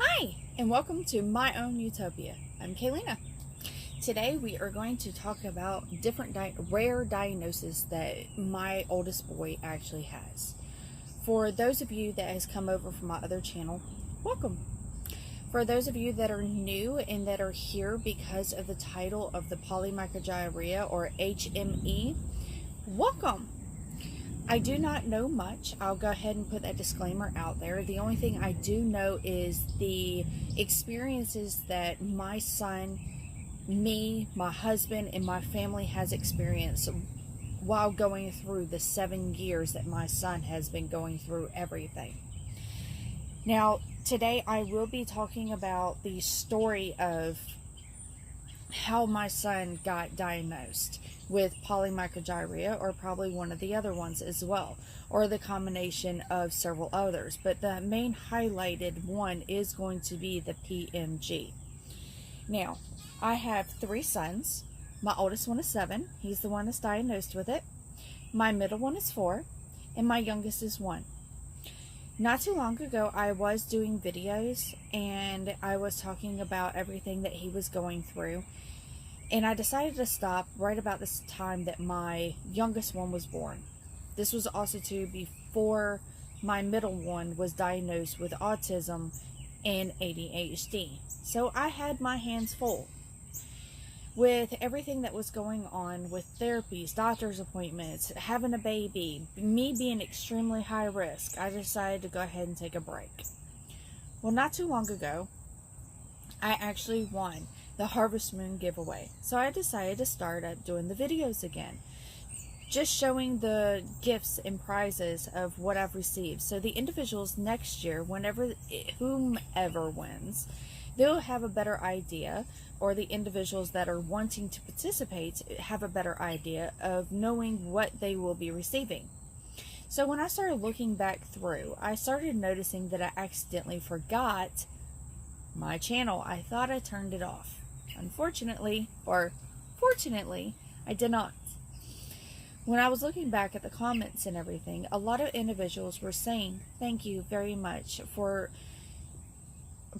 Hi, and welcome to my own Utopia. I'm Kayleena. Today we are going to talk about different rare diagnoses that my oldest boy actually has. For those of you that has come over from my other channel, welcome. For those of you that are new and that are here because of the title of the Polymicrogyria or HME, welcome. I do not know much. I'll go ahead and put that disclaimer out there. The only thing I do know is the experiences that my son, me, my husband, and my family has experienced while going through the 7 years that my son has been going through everything. Now, today I will be talking about the story of how my son got diagnosed with polymicrogyria, or probably one of the other ones as well, or the combination of several others. But the main highlighted one is going to be the PMG. Now, I have 3 sons. My oldest one is 7. He's the one that's diagnosed with it. My middle one is 4, and my youngest is 1. Not too long ago, I was doing videos, and I was talking about everything that he was going through. And I decided to stop right about this time that my youngest one was born. This was also before my middle one was diagnosed with autism and ADHD. So I had my hands full with everything that was going on with therapies, doctor's appointments, having a baby, me being extremely high risk. I decided to go ahead and take a break. Well, not too long ago, I actually won the Harvest Moon giveaway. So I decided to start up doing the videos again, just showing the gifts and prizes of what I've received. So the individuals next year, whomever wins, they'll have a better idea, or the individuals that are wanting to participate have a better idea of knowing what they will be receiving. So when I started looking back through, I started noticing that I accidentally forgot my channel. I thought I turned it off. Unfortunately, or fortunately, I did not. When I was looking back at the comments and everything, a lot of individuals were saying thank you very much for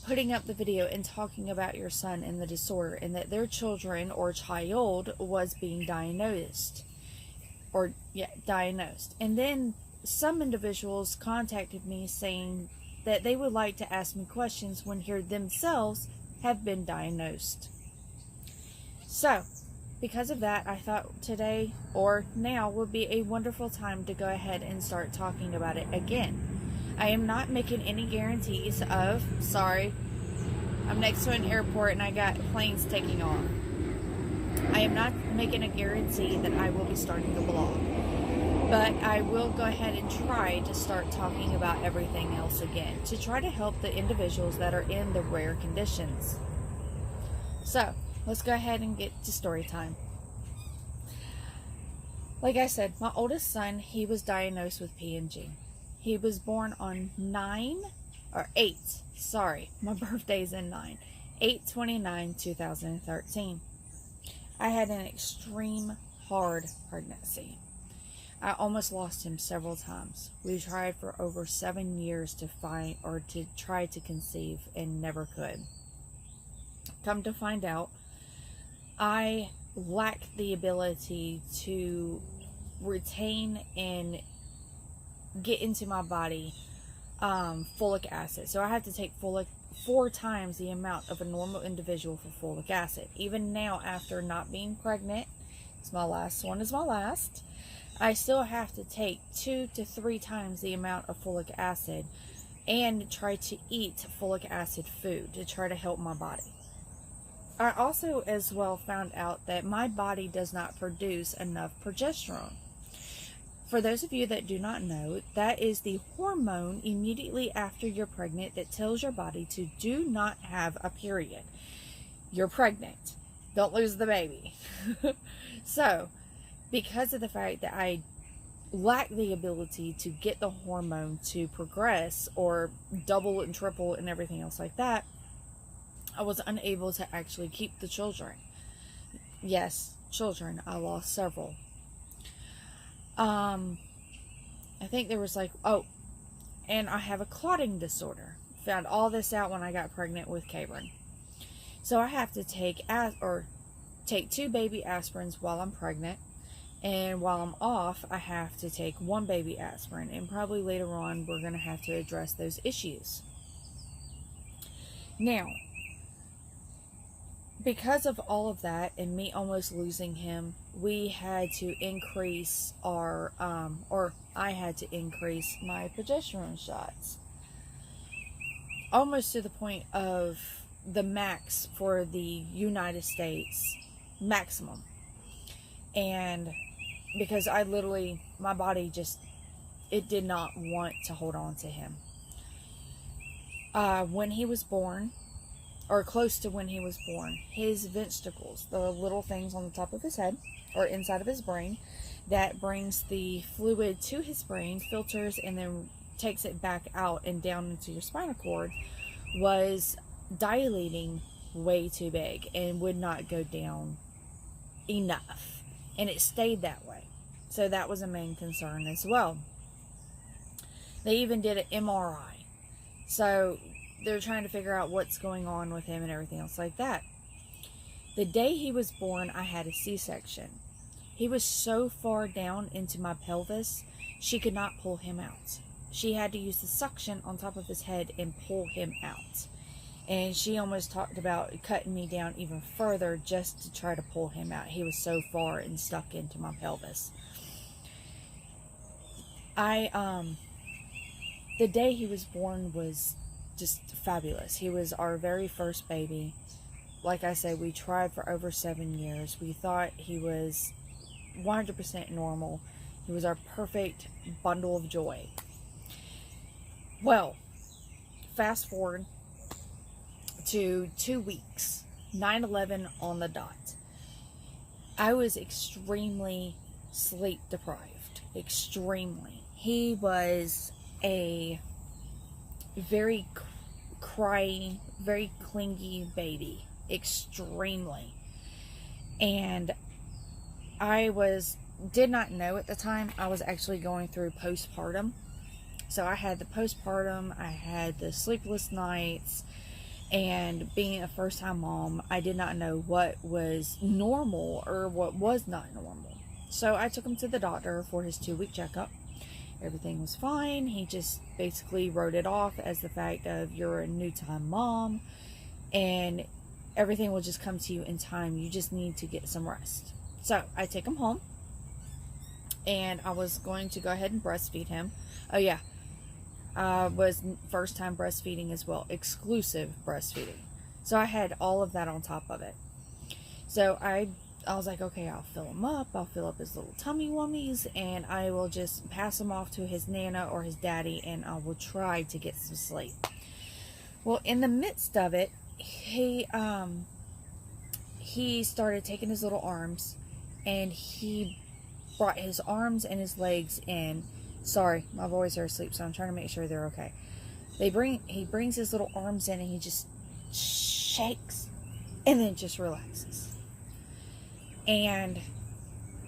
putting up the video and talking about your son and the disorder, and that their children or child was being diagnosed. And then some individuals contacted me saying that they would like to ask me questions when they themselves have been diagnosed. So, because of that, I thought today or now would be a wonderful time to go ahead and start talking about it again. I am not making any guarantees of, sorry, I'm next to an airport and I got planes taking off. I am not making a guarantee that I will be starting the blog, but I will go ahead and try to start talking about everything else again to try to help the individuals that are in the rare conditions. So, let's go ahead and get to story time. Like I said, my oldest son, he was diagnosed with PMG. He was born on 8, sorry, my birthday's in 9, 8/29/2013. I had an extreme hard pregnancy. I almost lost him several times. We tried for over 7 years to find or to try to conceive and never could. Come to find out, I lack the ability to retain and get into my body folic acid. So I have to take 4 times the amount of a normal individual for folic acid. Even now, after not being pregnant, it's my last one is my last, I still have to take 2 to 3 times the amount of folic acid and try to eat folic acid food to try to help my body. I also as well found out that my body does not produce enough progesterone. For those of you that do not know, that is the hormone immediately after you're pregnant that tells your body to do not have a period. You're pregnant. Don't lose the baby. So, because of the fact that I lack the ability to get the hormone to progress or double and triple and everything else like that, I was unable to actually keep the children. Yes, children. I lost several. I think there was and I have a clotting disorder. Found all this out when I got pregnant with Cabron. So I have to take 2 baby aspirins while I'm pregnant. And while I'm off, I have to take 1 baby aspirin. And probably later on, we're going to have to address those issues. Now, because of all of that and me almost losing him, we had to increase our, I had to increase my progesterone shots. Almost to the point of the max for the United States maximum. And because I literally, my body just, it did not want to hold on to him. When he was born, or close to when he was born, his ventricles, the little things on the top of his head, or inside of his brain, that brings the fluid to his brain, filters, and then takes it back out and down into your spinal cord, was dilating way too big and would not go down enough. And it stayed that way. So that was a main concern as well. They even did an MRI. So they're trying to figure out what's going on with him and everything else like that. The day he was born, I had a C-section. He was so far down into my pelvis, she could not pull him out. She had to use the suction on top of his head and pull him out. And she almost talked about cutting me down even further just to try to pull him out. He was so far and stuck into my pelvis. The day he was born was just fabulous. He was our very first baby. Like I said, we tried for over 7 years. We thought he was 100% normal. He was our perfect bundle of joy. Well, fast forward to 2 weeks, 9/11 on the dot. I was extremely sleep deprived. Extremely. He was a very crying, very clingy baby. Extremely. And I did not know at the time I was actually going through postpartum. So I had the postpartum, I had the sleepless nights, and being a first-time mom, I did not know what was normal or what was not normal. So I took him to the doctor for his 2-week checkup. Everything was fine. He just basically wrote it off as the fact of, you're a new-time mom, and everything will just come to you in time. You just need to get some rest. So I take him home, and I was going to go ahead and breastfeed him. Oh yeah, was first time breastfeeding as well, exclusive breastfeeding. So I had all of that on top of it. So I was like, okay, I'll fill him up. I'll fill up his little tummy wummies, and I will just pass him off to his nana or his daddy, and I will try to get some sleep. Well, in the midst of it, he started taking his little arms, and he brought his arms and his legs in. Sorry, my boys are asleep, so I'm trying to make sure they're okay. He brings his little arms in, and he just shakes, and then just relaxes. And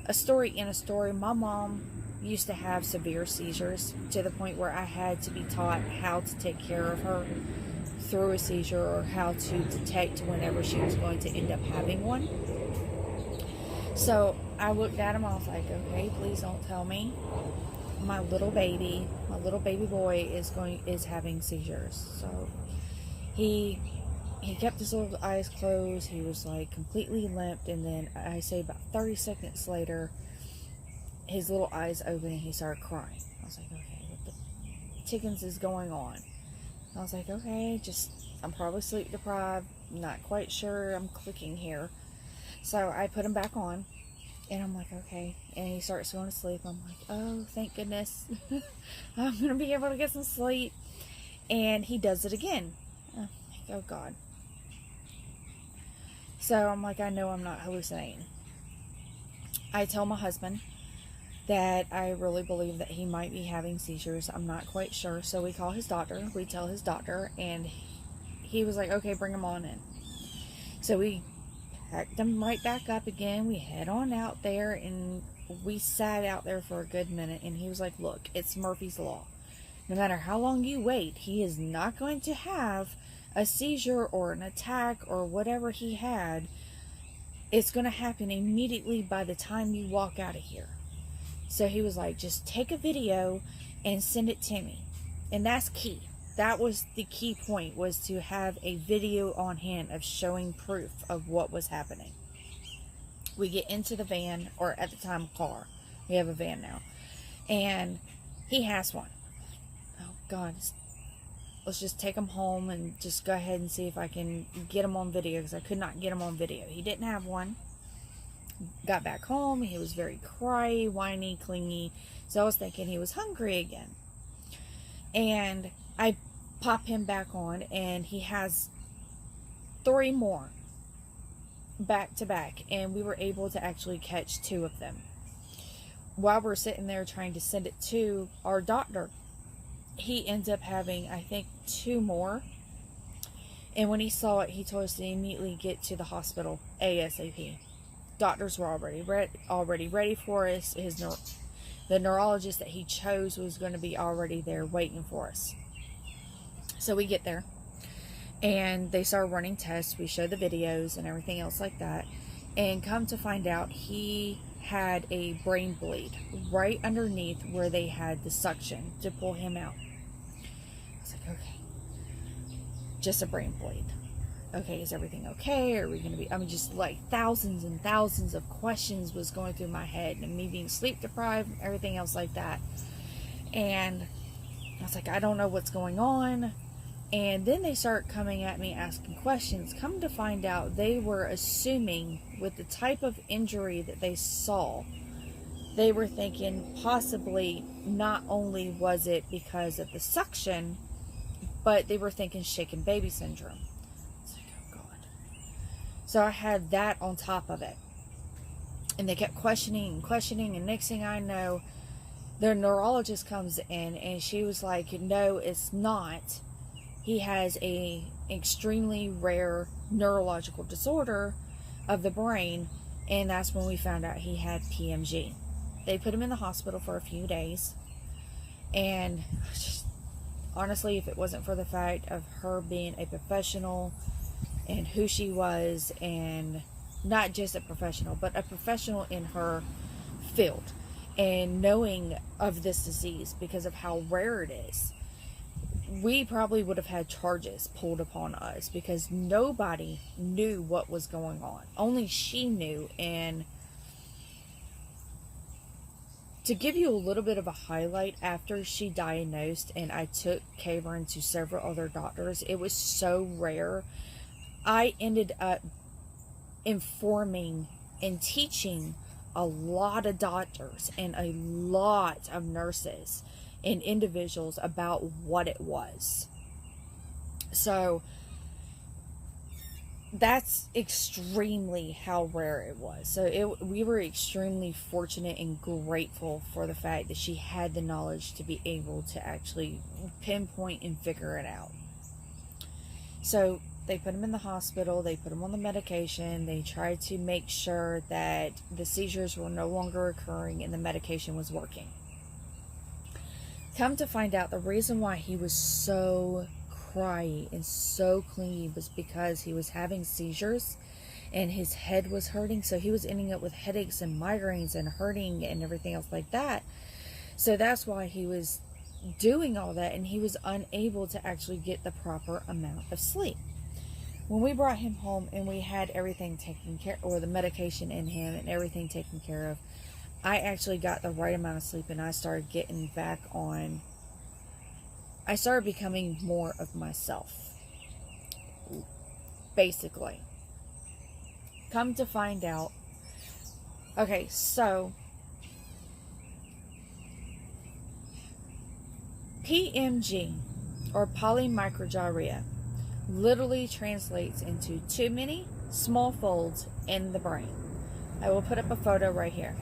a story in a story, my mom used to have severe seizures to the point where I had to be taught how to take care of her through a seizure, or how to detect whenever she was going to end up having one. So I looked at him, I was like, okay, please don't tell me my little baby boy is having seizures. So he kept his little eyes closed. He was like completely limp, and then I say about 30 seconds later, his little eyes opened and he started crying. I was like, okay, what the chickens is going on? I was like, okay, I'm probably sleep deprived, not quite sure, I'm clicking here. So I put him back on, and I'm like, okay, and he starts going to sleep. I'm like, oh, thank goodness. I'm going to be able to get some sleep. And he does it again. Oh, God. So I'm like, I know I'm not hallucinating. I tell my husband that I really believe that he might be having seizures. I'm not quite sure. So we call his doctor. We tell his doctor, and he was like, okay, bring him on in. So we packed him right back up again. We head on out there, and we sat out there for a good minute, and he was like, look, it's Murphy's Law. No matter how long you wait, he is not going to have a seizure or an attack or whatever he had. It's going to happen immediately by the time you walk out of here. So he was like, just take a video and send it to me. And that's key. That was the key point, was to have a video on hand of showing proof of what was happening. We get into the van, or at the time, car. We have a van now. And he has one. Oh, God. Let's just take him home and just go ahead and see if I can get him on video, because I could not get him on video. He didn't have one. Got back home. He was very cry, whiny, clingy. So I was thinking he was hungry again. And I pop him back on, and he has 3 more back to back, and we were able to actually catch 2 of them. While we're sitting there trying to send it to our doctor, he ends up having, I think, 2 more. And when he saw it, he told us to immediately get to the hospital ASAP. Doctors were already ready for us. The neurologist that he chose was going to be already there waiting for us. So we get there, and they start running tests. We show the videos and everything else like that, and come to find out he had a brain bleed right underneath where they had the suction to pull him out. I was like, okay, just a brain bleed. Okay, is everything okay? Are we going to be, just like thousands and thousands of questions was going through my head, and me being sleep deprived and everything else like that. And I was like, I don't know what's going on. And then they start coming at me asking questions. Come to find out, they were assuming with the type of injury that they saw, they were thinking possibly not only was it because of the suction, but they were thinking shaken baby syndrome. It's like, oh God. So I had that on top of it. And they kept questioning, and next thing I know, their neurologist comes in, and she was like, no, it's not. He has a extremely rare neurological disorder of the brain, and that's when we found out he had PMG. They put him in the hospital for a few days, and just, honestly, if it wasn't for the fact of her being a professional and who she was, and not just a professional, but a professional in her field, and knowing of this disease because of how rare it is, we probably would have had charges pulled upon us, because nobody knew what was going on. Only she knew. And to give you a little bit of a highlight, after she diagnosed and I took Kayleena to several other doctors, it was so rare. I ended up informing and teaching a lot of doctors and a lot of nurses and individuals about what it was. So that's extremely how rare it was. So we were extremely fortunate and grateful for the fact that she had the knowledge to be able to actually pinpoint and figure it out. So they put him in the hospital, they put him on the medication, they tried to make sure that the seizures were no longer occurring and the medication was working. Come to find out, the reason why he was so cryy and so clingy was because he was having seizures and his head was hurting. So he was ending up with headaches and migraines and hurting and everything else like that. So that's why he was doing all that, and he was unable to actually get the proper amount of sleep. When we brought him home and we had everything taken care, or the medication in him and everything taken care of, I actually got the right amount of sleep, and I started getting back on. I started becoming more of myself, basically. Come to find out. Okay, so PMG, or Polymicrogyria, literally translates into too many small folds in the brain. I will put up a photo right here.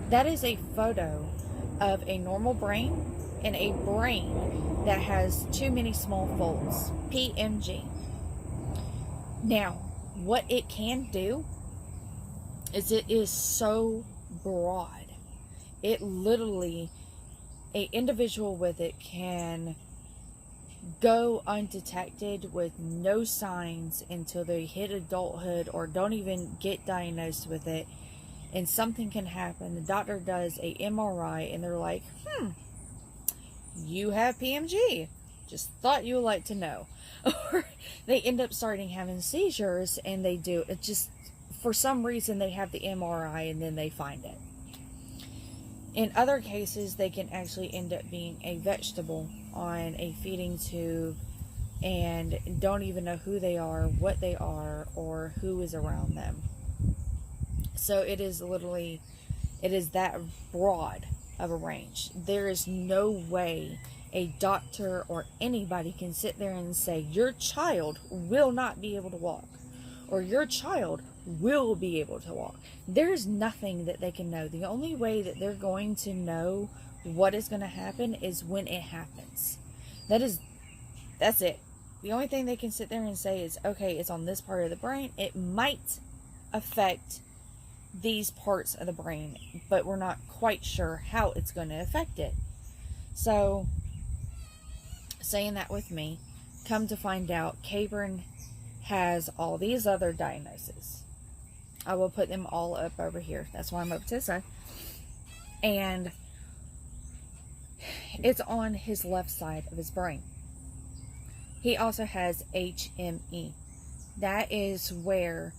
That is a photo of a normal brain in a brain that has too many small folds, PMG. Now, what it can do is it is so broad. It literally, an individual with it can go undetected with no signs until they hit adulthood or don't even get diagnosed with it, and something can happen. The doctor does a MRI and they're like, you have PMG, just thought you would like to know. Or they end up starting having seizures, and they do it just for some reason. They have the MRI and then they find it. In other cases, they can actually end up being a vegetable on a feeding tube and don't even know who they are, what they are, or who is around them. So it is literally, it is that broad of a range. There is no way a doctor or anybody can sit there and say, your child will not be able to walk, or your child will be able to walk. There's nothing that they can know. The only way that they're going to know what is going to happen is when it happens. That's it. The only thing they can sit there and say is, okay, it's on this part of the brain. It might affect these parts of the brain, but we're not quite sure how it's going to affect it. So, saying that with me, come to find out, Cabron has all these other diagnoses. I will put them all up over here. That's why I'm up to the side. And it's on his left side of his brain. He also has HME. That is where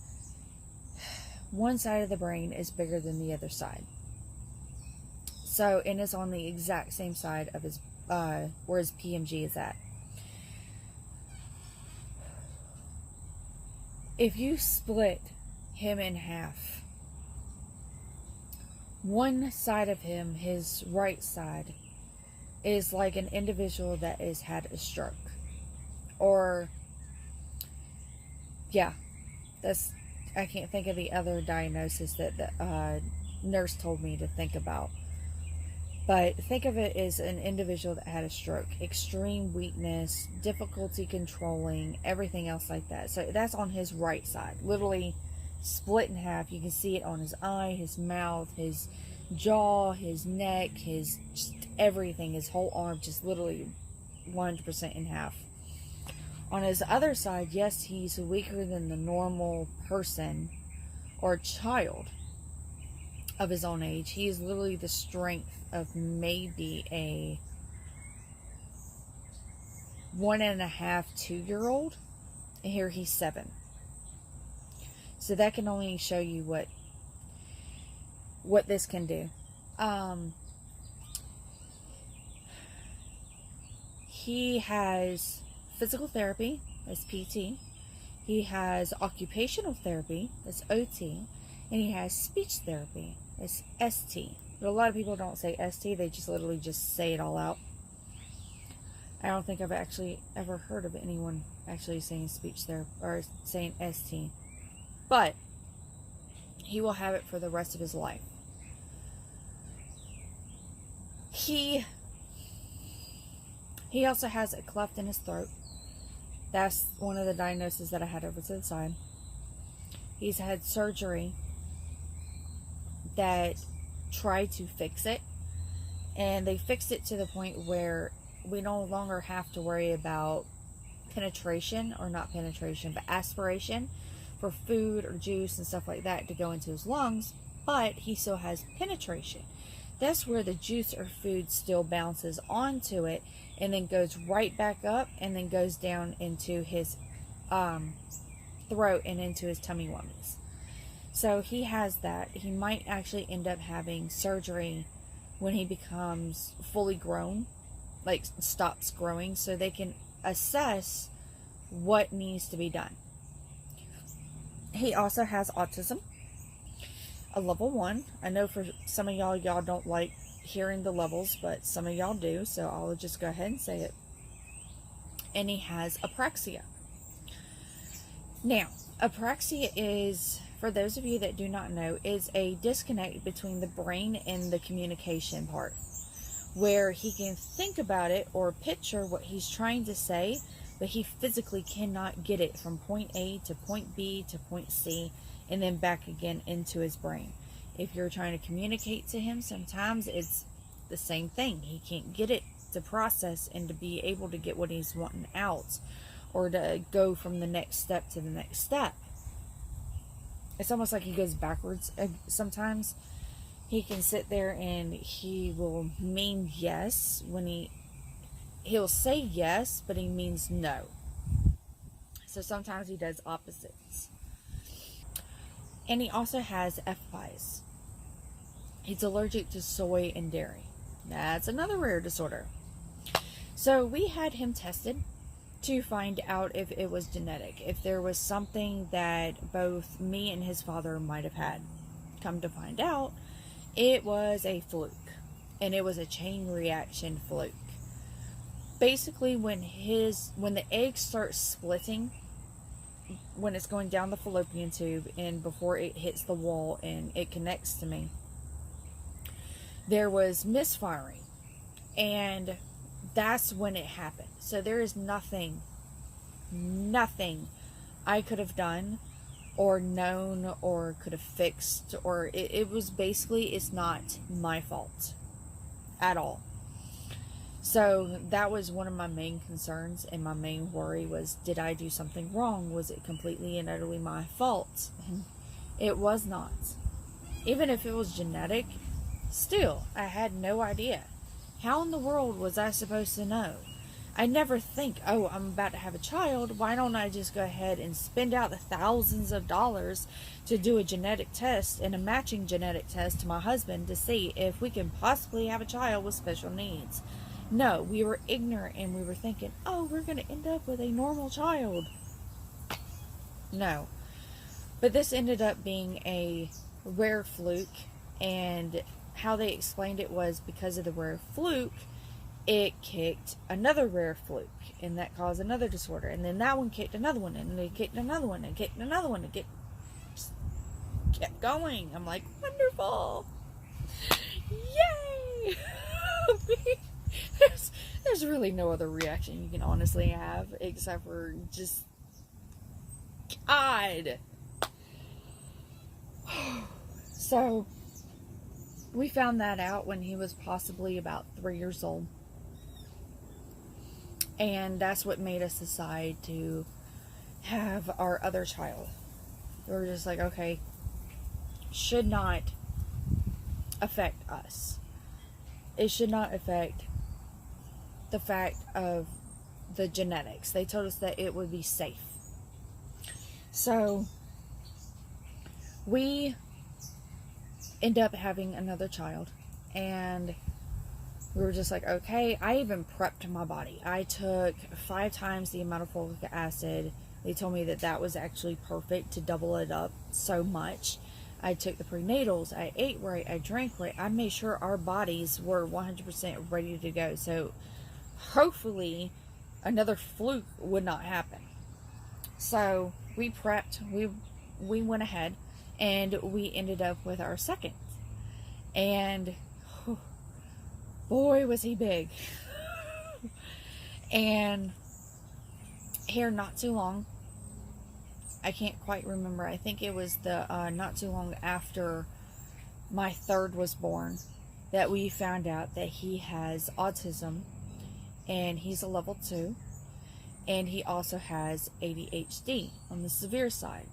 one side of the brain is bigger than the other side. So, and it's on the exact same side of his, where his PMG is at. If you split him in half, one side of him, his right side, is like an individual that has had a stroke. Or, yeah, I can't think of the other diagnosis that the nurse told me to think about. But think of it as an individual that had a stroke. Extreme weakness, difficulty controlling, everything else like that. So that's on his right side. Literally split in half. You can see it on his eye, his mouth, his jaw, his neck, his just everything. His whole arm just literally 100% in half. On his other side, yes, he's weaker than the normal person or child of his own age. He is literally the strength of maybe a 1.5, 2-year-old. And here he's 7. So that can only show you what this can do. He has physical therapy, that's PT. He has occupational therapy, that's OT. And he has speech therapy, that's ST. But a lot of people don't say ST, they just literally just say it all out. I don't think I've actually ever heard of anyone actually saying speech therapy or saying ST. But he will have it for the rest of his life. He also has a cleft in his throat. That's one of the diagnoses that I had over to the side. He's had surgery that tried to fix it, and they fixed it to the point where we no longer have to worry about penetration, or not penetration, but aspiration for food or juice and stuff like that to go into his lungs, but he still has penetration. That's where the juice or food still bounces onto it and then goes right back up and then goes down into his throat and into his tummy wummies. So he has that. He might actually end up having surgery when he becomes fully grown, like stops growing, so they can assess what needs to be done. He also has autism, a level 1. I know for some of y'all don't like hearing the levels, but some of y'all do, so I'll just go ahead and say it. And he has Apraxia. Now, Apraxia is, for those of you that do not know, is a disconnect between the brain and the communication part. where he can think about it or picture what he's trying to say, but he physically cannot get it from point A to point B to point C and then back again into his brain. If you're trying to communicate to him, sometimes it's the same thing. He can't get it to process and to be able to get what he's wanting out, or to go from the next step to the next step. It's almost like he goes backwards sometimes. He can sit there and he will mean yes when he'll say yes, but he means no. So sometimes he does opposites. And he also has FPIES. He's allergic to soy and dairy. That's another rare disorder. So we had him tested to find out if it was genetic, if there was something that both me and his father might have had. Come to find out, it was a fluke, and it was a chain reaction fluke. Basically, when the egg starts splitting, when it's going down the fallopian tube and before it hits the wall and it connects to me, there was misfiring, and that's when it happened. So there is nothing I could have done or known or could have fixed, or it was basically, it's not my fault at all. So that was one of my main concerns, and my main worry was, did I do something wrong? Was it completely and utterly my fault? And it was not. Even if it was genetic, still, I had no idea. How in the world was I supposed to know? I never think, oh, I'm about to have a child. Why don't I just go ahead and spend out the thousands of dollars to do a genetic test and a matching genetic test to my husband to see if we can possibly have a child with special needs? No, we were ignorant and we were thinking, oh, we're going to end up with a normal child. No. But this ended up being a rare fluke, and how they explained it was because of the rare fluke, it kicked another rare fluke, and that caused another disorder, and then that one kicked another one, and it kicked another one, and kicked another one, and kept going. I'm like, wonderful, yay! There's really no other reaction you can honestly have except for just, God. So we found that out when he was possibly about 3 years old. And that's what made us decide to have our other child. We were just like, okay, should not affect us. It should not affect the fact of the genetics. They told us that it would be safe. So we end up having another child, and we were just like, okay. I even prepped my body. I took 5 times the amount of folic acid. They told me that that was actually perfect to double it up so much. I took the prenatals. I ate right. I drank right. I made sure our bodies were 100% ready to go. So hopefully another fluke would not happen. So we prepped. We went ahead, and we ended up with our second. And boy, was he big. And here not too long, I can't quite remember, I think it was the not too long after my third was born, that we found out that he has autism, and he's a level 2, and he also has ADHD on the severe side.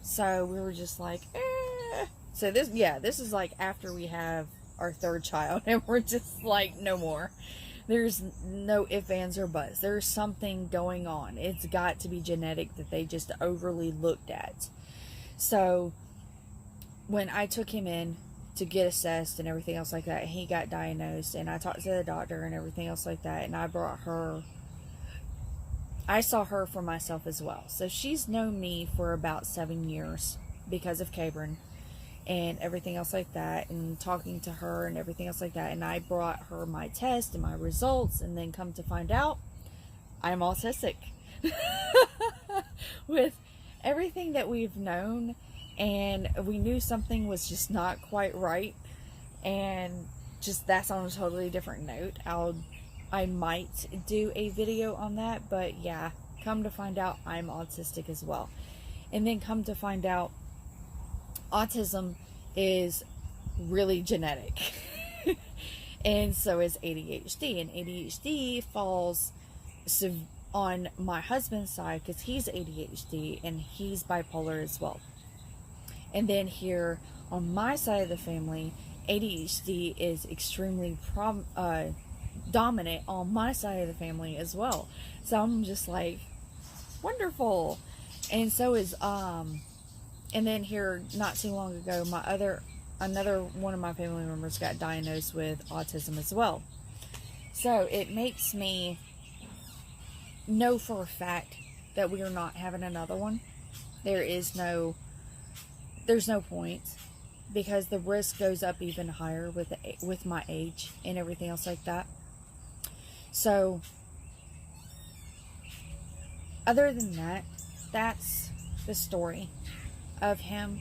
So we were just like, eh. So this is like after we have our third child, and we're just like, no more. There's no ifs, ands, or buts. There's something going on. It's got to be genetic that they just overly looked at. So when I took him in to get assessed and everything else like that, he got diagnosed, and I talked to the doctor and everything else like that, and I saw her for myself as well. So she's known me for about 7 years because of Cabron and everything else like that, and talking to her and everything else like that. And I brought her my test and my results, and then come to find out, I'm autistic. With everything that we've known, and we knew something was just not quite right. And just that's on a totally different note. I might do a video on that, but yeah, come to find out I'm autistic as well. And then come to find out autism is really genetic. And so is ADHD. And ADHD falls on my husband's side because he's ADHD and he's bipolar as well. And then here on my side of the family, ADHD is extremely dominant on my side of the family as well. So I'm just like, wonderful. And so is and then here not too long ago, another one of my family members got diagnosed with autism as well. So it makes me know for a fact that we are not having another one. There's no point, because the risk goes up even higher with my age and everything else like that. So other than that, that's the story of him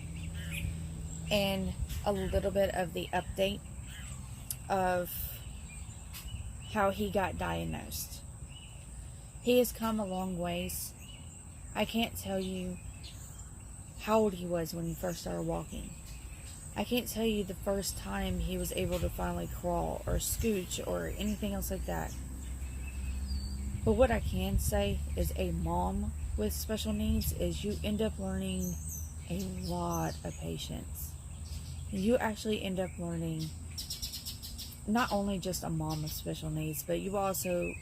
and a little bit of the update of how he got diagnosed. He has come a long ways. I can't tell you how old he was when he first started walking. I can't tell you the first time he was able to finally crawl or scooch or anything else like that. But what I can say is, a mom with special needs is you end up learning a lot of patience. You actually end up learning not only just a mom with special needs, but you also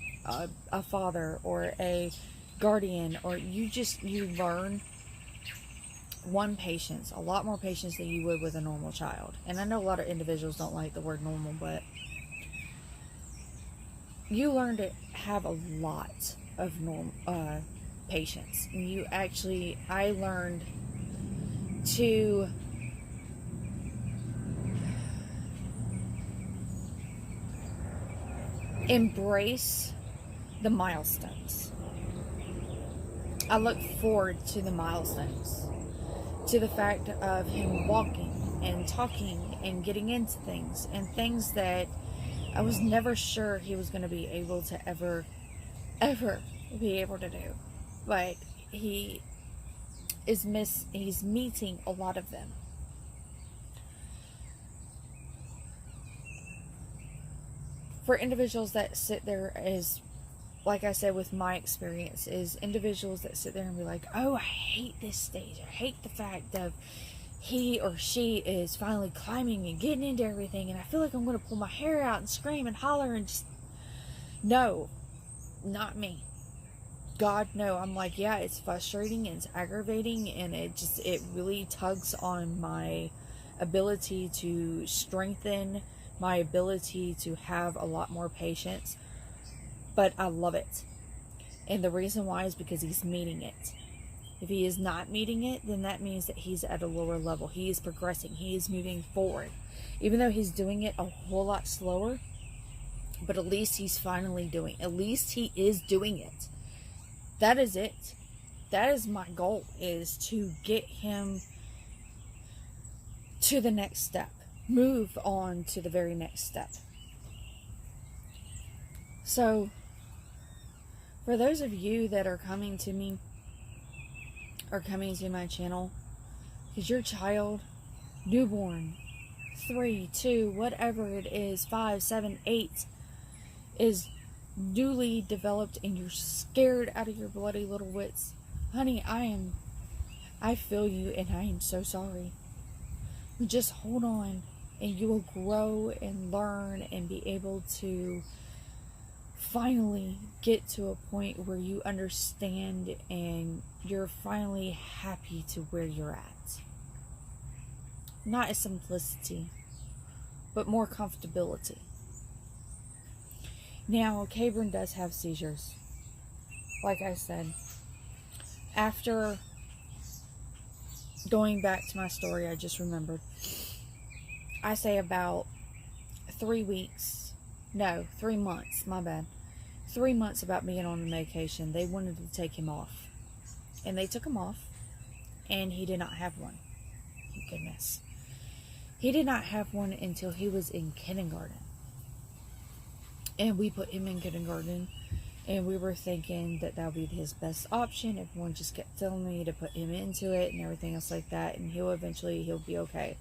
a father or a guardian, or you learn patience, a lot more patience than you would with a normal child. And I know a lot of individuals don't like the word normal, but you learn to have a lot of patience. And I learned to embrace the milestones. I look forward to the milestones, to the fact of him walking and talking and getting into things, and things that I was never sure he was going to be able to ever be able to do. But he's meeting a lot of them. For individuals that sit there, is like I said with my experience, is individuals that sit there and be like, oh, I hate this stage. I hate the fact that he or she is finally climbing and getting into everything, and I feel like I'm going to pull my hair out and scream and holler and just... No, not me. God, no. I'm like, yeah, it's frustrating and it's aggravating, and it really tugs on my ability to strengthen, my ability to have a lot more patience. But I love it. And the reason why is because he's meeting it. If he is not meeting it, then that means that he's at a lower level. He is progressing. He is moving forward. Even though he's doing it a whole lot slower, but at least he's finally doing it. At least he is doing it. That is it. That is my goal, is to get him to the next step. Move on to the very next step. So, for those of you that are coming to me, or coming to my channel, because your child, newborn, 3, 2, whatever it is, 5, 7, 8, is newly developed and you're scared out of your bloody little wits, honey, I feel you, and I am so sorry. Just hold on, and you will grow and learn and be able to finally get to a point where you understand and you're finally happy to where you're at. Not a simplicity, but more comfortability. Now, Cabron does have seizures. Like I said, after going back to my story, I just remembered, I say about 3 months, my bad. 3 months about being on the medication, they wanted to take him off. And they took him off, and he did not have one. Thank goodness. He did not have one until he was in kindergarten. And we put him in kindergarten, and we were thinking that that would be his best option. Everyone just kept telling me to put him into it and everything else like that, and he'll be okay.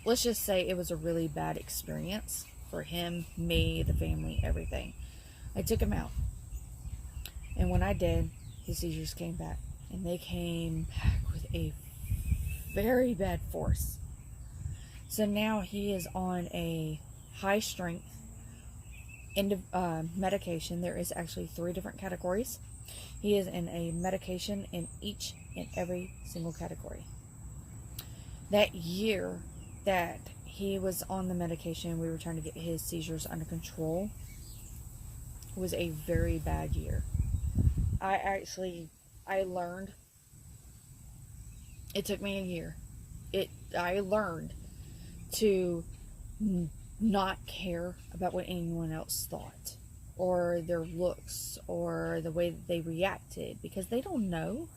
Let's just say it was a really bad experience for him, me, the family, everything. I took him out, and when I did, his seizures came back, and they came back with a very bad force. So now he is on a high strength medication. There is actually 3 different categories. He is in a medication in each and every single category. That year that he was on the medication, we were trying to get his seizures under control, was a very bad year. I learned, it took me a year. I learned to not care about what anyone else thought, or their looks, or the way that they reacted, because they don't know.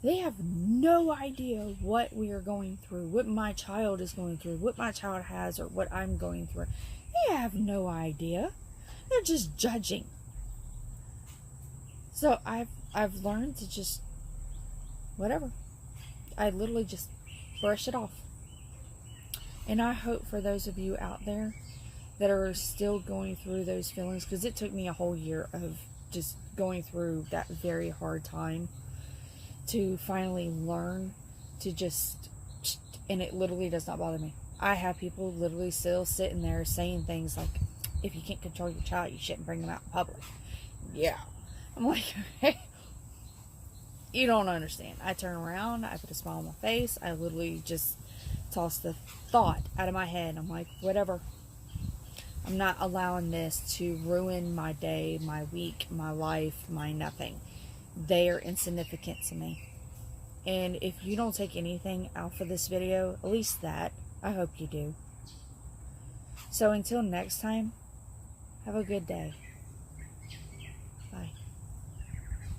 They have no idea what we are going through, what my child is going through, what my child has, or what I'm going through. They have no idea. They're just judging. So I've learned to just, whatever. I literally just brush it off. And I hope for those of you out there that are still going through those feelings, because it took me a whole year of just going through that very hard time to finally learn to just, and it literally does not bother me. I have people literally still sitting there saying things like, if you can't control your child, you shouldn't bring them out in public. Yeah. I'm like, hey, you don't understand. I turn around, I put a smile on my face, I literally just toss the thought out of my head. I'm like, whatever. I'm not allowing this to ruin my day, my week, my life, my nothing. They are insignificant to me. And if you don't take anything out for this video, at least that, I hope you do. So until next time, have a good day.